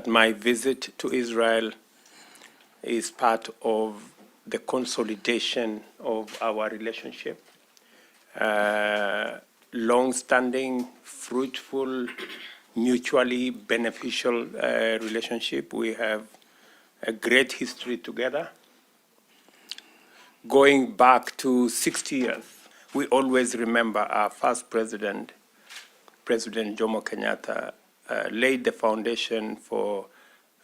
that my visit to Israel is part of the consolidation of our relationship. Long-standing, fruitful, mutually beneficial relationship. We have a great history together. Going back to 60 years, we always remember our first president, President Jomo Kenyatta, laid the foundation for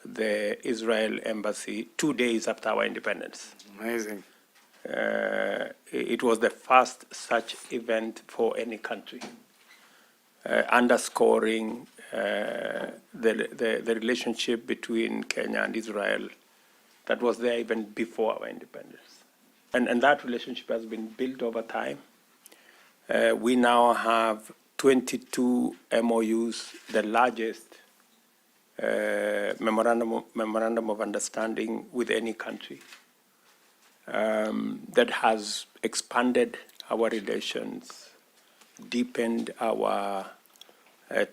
the Israel embassy 2 days after our independence. Amazing. It was the first such event for any country, underscoring the relationship between Kenya and Israel that was there even before our independence. And that relationship has been built over time. We now have 22 MOUs, the largest memorandum of understanding with any country, that has expanded our relations, deepened our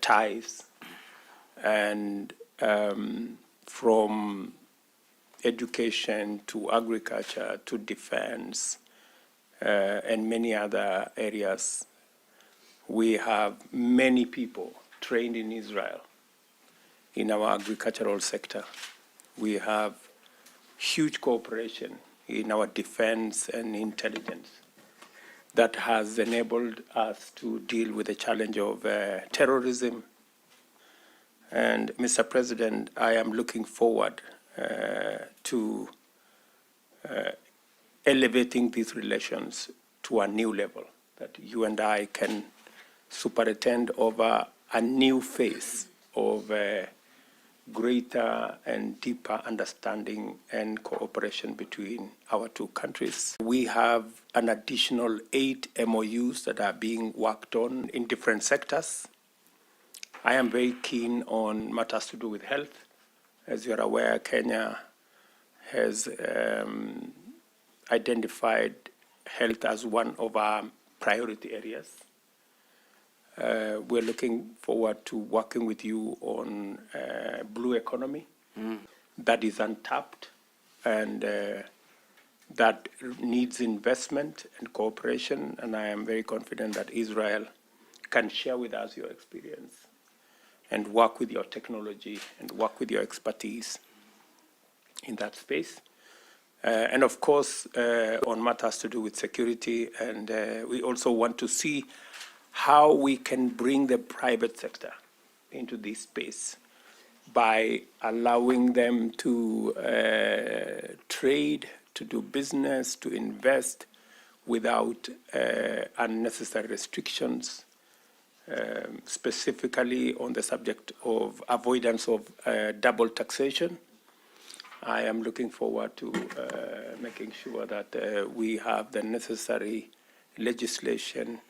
ties, and from education to agriculture to defense and many other areas. We have many people trained in Israel in our agricultural sector. We have huge cooperation in our defense and intelligence that has enabled us to deal with the challenge of terrorism. And Mr. President, I am looking forward to elevating these relations to a new level, that you and I can superintend over a new phase of greater and deeper understanding and cooperation between our two countries. We have an additional 8 MOUs that are being worked on in different sectors. I am very keen on matters to do with health. As you're aware, Kenya has identified health as one of our priority areas. We're looking forward to working with you on blue economy that is untapped and that needs investment and cooperation. And I am very confident that Israel can share with us your experience and work with your technology and work with your expertise in that space. And of course, on matters to do with security, and we also want to see how we can bring the private sector into this space by allowing them to trade, to do business, to invest without unnecessary restrictions, specifically on the subject of avoidance of double taxation. I am looking forward to making sure that we have the necessary legislation